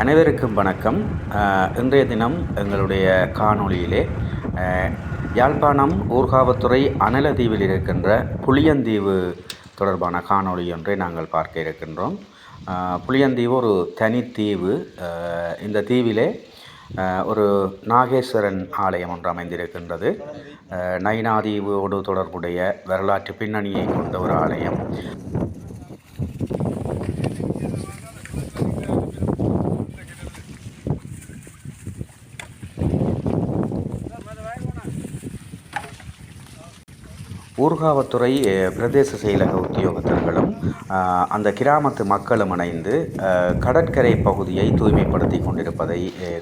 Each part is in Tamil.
அனைவருக்கும் வணக்கம். இன்றைய தினம் எங்களுடைய காணொளியிலே யாழ்ப்பாணம் ஊர்காவத்துறை அனலதீவில் இருக்கின்ற புளியந்தீவு தொடர்பான காணொளி ஒன்றை நாங்கள் பார்க்க இருக்கின்றோம். புளியந்தீவு ஒரு தனித்தீவு. இந்த தீவிலே ஒரு நாகேஸ்வரன் ஆலயம் ஒன்று அமைந்திருக்கின்றது. நயினாதீவோடு தொடர்புடைய வரலாற்று பின்னணியை கொண்ட ஒரு ஆலயம். ஊர்காவத்துறை பிரதேச செயலக உத்தியோகத்தர்களும் அந்த கிராமத்து மக்களும் இணைந்து கடற்கரை பகுதியை தூய்மைப்படுத்தி கொண்டிருப்பதை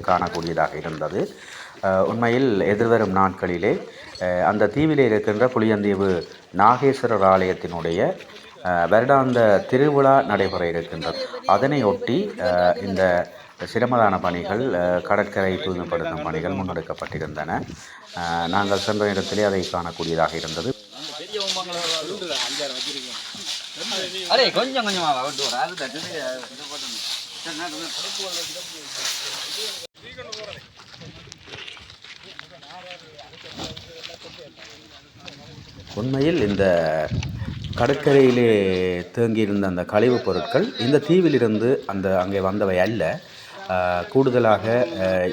காணக்கூடியதாக இருந்தது. உண்மையில் எதிர்வரும் நாட்களிலே அந்த தீவிலே இருக்கின்ற புளியந்தீவு நாகேஸ்வரர் ஆலயத்தினுடைய வருடாந்த திருவிழா நடைபெற இருக்கின்றது. அதனையொட்டி இந்த சிரமதான பணிகள், கடற்கரை தூய்மைப்படுத்தும் பணிகள் முன்னெடுக்கப்பட்டிருந்தன. நாங்கள் சென்ற இடத்திலே அதை காணக்கூடியதாக இருந்தது. கொஞ்சம் உண்மையில் இந்த கடற்கரையிலே தேங்கியிருந்த அந்த கழிவுப் பொருட்கள் இந்த தீவிலிருந்து அங்கே வந்தவை அல்ல. கூடுதலாக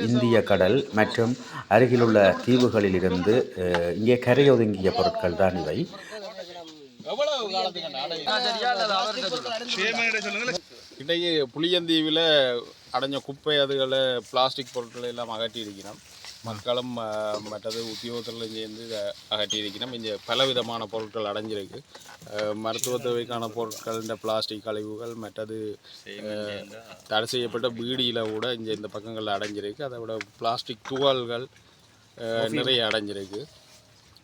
இந்திய கடல் மற்றும் அருகிலுள்ள தீவுகளிலிருந்து இங்கே கரையொதுங்கிய பொருட்கள் தான் இவை. இன்றைக்கு புளியந்தீவில் அடைஞ்ச குப்பை அதுகளை பிளாஸ்டிக் பொருட்களை எல்லாம் அகற்றி இருக்கிறோம். மக்களும் மற்றது உத்தியோகத்திலும் சேர்ந்து அகற்றி இருக்கிறோம். இங்கே பலவிதமான பொருட்கள் அடைஞ்சிருக்கு. மருத்துவ தேவைக்கான பொருட்கள், இந்த பிளாஸ்டிக் கழிவுகள், மற்றது தடை செய்யப்பட்ட பீடியில் கூட இங்கே இந்த பக்கங்களில் அடைஞ்சிருக்கு. அதை விட பிளாஸ்டிக் துகள்கள் நிறைய அடைஞ்சிருக்கு.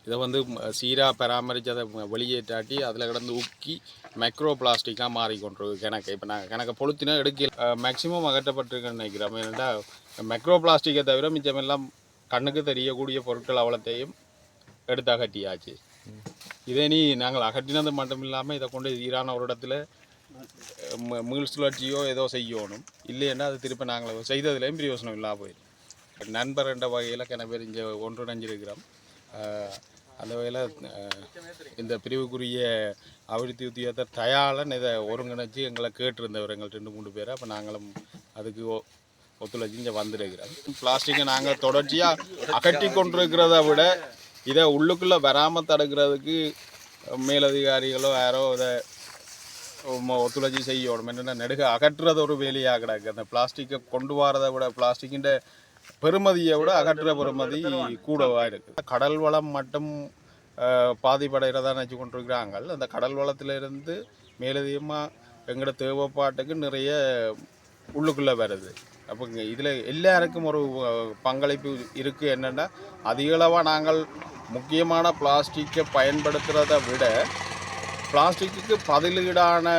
இதை சீராக பராமரித்து அதை வெளியேற்றாட்டி அதில் கிடந்து உக்கி மைக்ரோ பிளாஸ்டிக்காக மாறிக்கொண்டிருக்கு கணக்கு. இப்போ நாங்கள் கணக்கை பொழுத்தினா எடுக்க மேக்சிமம் அகற்றப்பட்டிருக்குன்னு நினைக்கிறோம். ஏன்னா மைக்ரோ பிளாஸ்டிக்கை தவிர மிச்சமெல்லாம் கண்ணுக்கு தெரியக்கூடிய பொருட்கள் அவ்வளோத்தையும் எடுத்து அகட்டியாச்சு. இதே நாங்கள் அகற்றினது மட்டும் இல்லாமல் இதை கொண்டு சீரான ஒரு இடத்துல மீள் சுழற்சியோ ஏதோ செய்யணும். இல்லைன்னா அது திருப்பி நாங்கள் செய்ததுலேயும் பிரயோசனம் இல்லாமல் போயிடும். நண்பர் என்ற வகையில் கிண பேர் இங்கே ஒன்றிணைஞ்சிருக்கிறோம். அந்த வகையில் இந்த பிரிவுக்குரிய அபிவிருத்தி உத்தியோகத்தை தயாளன் இதை ஒருங்கிணைச்சி எங்களை கேட்டிருந்தவர், எங்கள் 2-3 பேர். அப்போ நாங்களும் அதுக்கு ஒத்துழைச்சி இங்கே வந்திருக்கிறோம். பிளாஸ்டிக்கை நாங்கள் தொடர்ச்சியாக அகற்றி கொண்டிருக்கிறத விட இதை உள்ளுக்குள்ளே வராமல் தடுக்கிறதுக்கு மேலதிகாரிகளோ யாரோ இதை ஒத்துழைச்சி செய்யணும். என்னென்னா நெடுக அகற்றுறது ஒரு வேலையாக கிடக்கு. அந்த பிளாஸ்டிக்கை கொண்டு வரதை விட பிளாஸ்டிக்கின்ற பெருமதியை விட அகற்றுற பெருமதி கூடவாக இருக்குது. கடல் வளம் மட்டும் பாதிப்படைகிறதா நினச்சி கொண்டிருக்கிறாங்க. அந்த கடல் வளத்திலிருந்து மேலதிகமாக எங்களோட தேவைப்பாட்டுக்கு நிறைய உள்ளுக்குள்ளே வருது. அப்போ இதில் எல்லாருக்கும் ஒரு பங்களிப்பு இருக்குது. என்னென்னா அதிகளவாக நாங்கள் முக்கியமான பிளாஸ்டிக்கை பயன்படுத்துகிறத விட பிளாஸ்டிக்கு பதிலீடான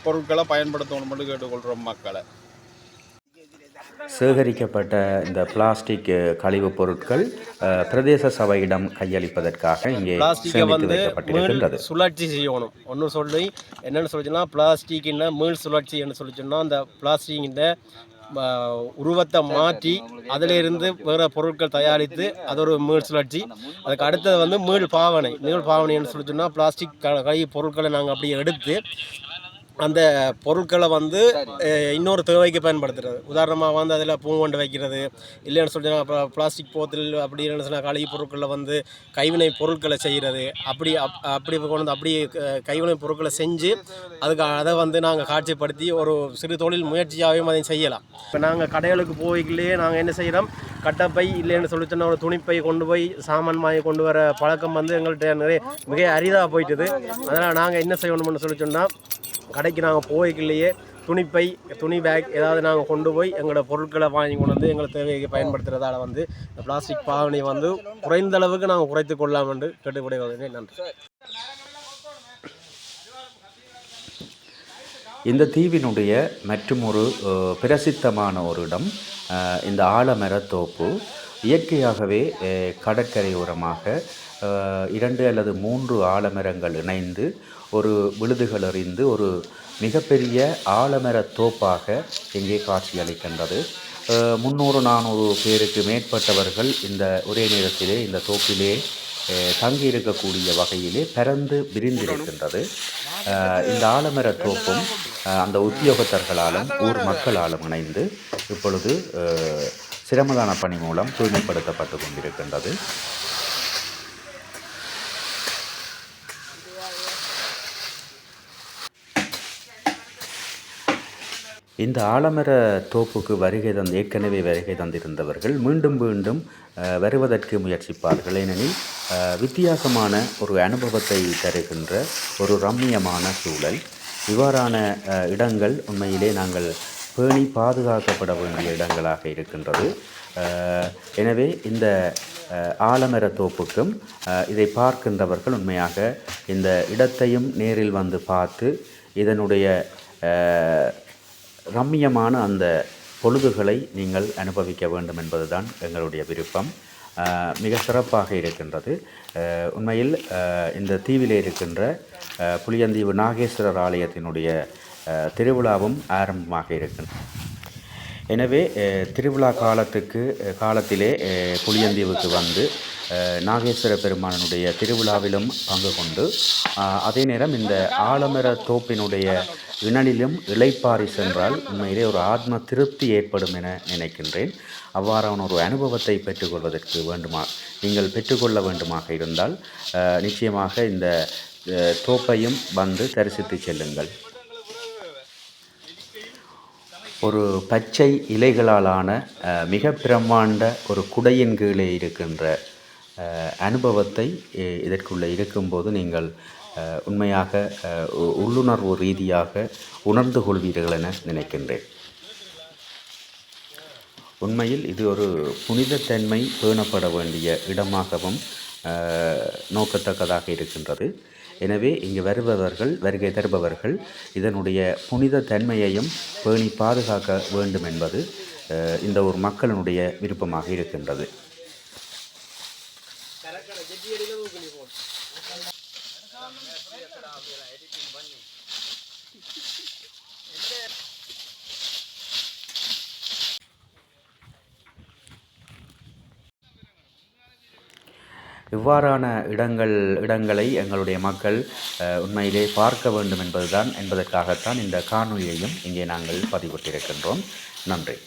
பொருட்களை பயன்படுத்தணும்னு கேட்டுக்கொள்கிறோம் மக்களை. சேகரிக்கப்பட்ட இந்த பிளாஸ்டிக் கழிவுப் பொருட்கள் பிரதேச சபையிடம் கையளிப்பதற்காக இங்கே சேமித்து வைக்கப்பட்டிருக்கின்றது. சுழற்சி செய்யணும் ஒன்று சொல்லி என்னென்னு சொல்லிச்சுன்னா பிளாஸ்டிக்கின் மீள் சுழற்சி என்று சொல்லிச்சோன்னா அந்த பிளாஸ்டிக்கின் உருவத்தை மாற்றி அதிலிருந்து வேறு பொருட்கள் தயாரித்து அது ஒரு மீள் சுழற்சி. அதுக்கு அடுத்தது மீள் பாவனை என்று சொல்லிச்சோன்னா பிளாஸ்டிக் கழிவு பொருட்களை நாங்கள் அப்படியே எடுத்து அந்த பொருட்களை இன்னொரு தேவைக்கு பயன்படுத்துறது. உதாரணமாக அதில் பூங்கொண்டு வைக்கிறது, இல்லைன்னு சொல்லிச்சுன்னா அப்புறம் பிளாஸ்டிக் போத்தல் அப்படி இல்லைன்னு சொன்னால் கழிவு பொருட்களை கைவினை பொருட்களை செய்கிறது. அப்படி கொண்டு அப்படியே கைவினை பொருட்களை செஞ்சு அதை நாங்கள் காட்சிப்படுத்தி ஒரு சிறு தொழில் முயற்சியாகவும் அதை செய்யலாம். இப்போ நாங்கள் கடைகளுக்கு போய்களே நாங்கள் என்ன செய்கிறோம், கட்டப்பை இல்லைன்னு சொல்லிச்சோன்னா ஒரு துணிப்பை கொண்டு போய் சாமான் வாங்கி கொண்டு வர பழக்கம் எங்கள்கிட்ட மிக அரிதாக போயிட்டுது. அதனால் நாங்கள் என்ன செய்யணும்னு சொல்லிச்சோன்னா கடைக்கு நாங்கள் போய்களையே துணி பேக் ஏதாவது நாங்கள் கொண்டு போய் எங்களோட பொருட்களை வாங்கி கொண்டு எங்களை தேவைக்கு பயன்படுத்துகிறதால இந்த பிளாஸ்டிக் பாவனை குறைந்த அளவுக்கு நாங்கள் குறைத்து கொள்ளலாம் என்று கேட்டுக்கொள்கிறேன். நன்றி. இந்த தீவினுடைய மற்றும் ஒரு பிரசித்தமான ஒரு இடம் இந்த ஆலமரத்தோப்பு. இயற்கையாகவே கடற்கரையோரமாக 2 அல்லது 3 ஆலமரங்கள் இணைந்து ஒரு விழுதுகள் எறிந்து ஒரு மிகப்பெரிய ஆலமர தோப்பாக இங்கே காட்சியளிக்கின்றது. 300-400 பேருக்கு மேற்பட்டவர்கள் இந்த ஒரே நேரத்திலே இந்த தோப்பிலே தங்கியிருக்கக்கூடிய வகையிலே பரந்து விரிந்திருக்கின்றது. இந்த ஆலமர தோப்பும் அந்த உத்தியோகத்தர்களாலும் ஊர் மக்களாலும் இணைந்து இப்பொழுது சிரமதான பணி மூலம் தூய்மைப்படுத்தப்பட்டு கொண்டிருக்கின்றது. இந்த ஆலமர தோப்புக்கு ஏற்கனவே வருகை தந்திருந்தவர்கள் மீண்டும் மீண்டும் வருவதற்கு முயற்சிப்பார்கள். ஏனெனில் வித்தியாசமான ஒரு அனுபவத்தை தருகின்ற ஒரு ரம்மியமான சூழல். இவ்வாறான இடங்கள் உண்மையிலே நாங்கள் பேணி பாதுகாக்கப்பட வேண்டிய இடங்களாக இருக்கின்றது. எனவே இந்த ஆலமர தோப்புக்கும் இதை பார்க்கின்றவர்கள் உண்மையாக இந்த இடத்தையும் நேரில் வந்து பார்த்து இதனுடைய ரம்மியமான அந்த பொழுதுகளை நீங்கள் அனுபவிக்க வேண்டும் என்பதுதான் எங்களுடைய விருப்பம். மிக சிறப்பாக இருக்கின்றது. உண்மையில் இந்த தீவிலே இருக்கின்ற புளியந்தீவு நாகேஸ்வரர் ஆலயத்தினுடைய திருவிழாவும் ஆரம்பமாக இருக்கின்றது. எனவே திருவிழா காலத்திலே புளியந்தீவுக்கு வந்து நாகேஸ்வர பெருமானுடைய திருவிழாவிலும் பங்கு கொண்டு அதே நேரம் இந்த ஆலமர தோப்பினுடைய இணலிலும் இளைப்பாரி சென்றால் உண்மையிலே ஒரு ஆத்ம திருப்தி ஏற்படும் என நினைக்கின்றேன். அவ்வாறான ஒரு அனுபவத்தை நீங்கள் பெற்றுக்கொள்ள வேண்டுமாக இருந்தால் நிச்சயமாக இந்த தோப்பையும் வந்து தரிசித்து செல்லுங்கள். ஒரு பச்சை இலைகளாலான மிக பிரம்மாண்ட ஒரு குடையின் கீழே இருக்கின்ற அனுபவத்தை இதற்குள்ளே இருக்கும்போது நீங்கள் உண்மையாக உள்ளுணர்வு ரீதியாக உணர்ந்து கொள்வீர்கள் என நினைக்கின்றேன். உண்மையில் இது ஒரு புனிதத்தன்மை பேணப்பட வேண்டிய இடமாகவும் நோக்கத்தக்கதாக இருக்கின்றது. எனவே இங்கு வருகை தருபவர்கள் இதனுடைய புனித தன்மையையும் பேணி பாதுகாக்க வேண்டும் என்பது இந்த ஒரு மக்களினுடைய விருப்பமாக இருக்கின்றது. இவ்வாறான இடங்களை எங்களுடைய மக்கள் உண்மையிலே பார்க்க வேண்டும் என்பதற்காகத்தான் இந்த காணொளியையும் இங்கே நாங்கள் பதிவிட்டிருக்கின்றோம். நன்றி.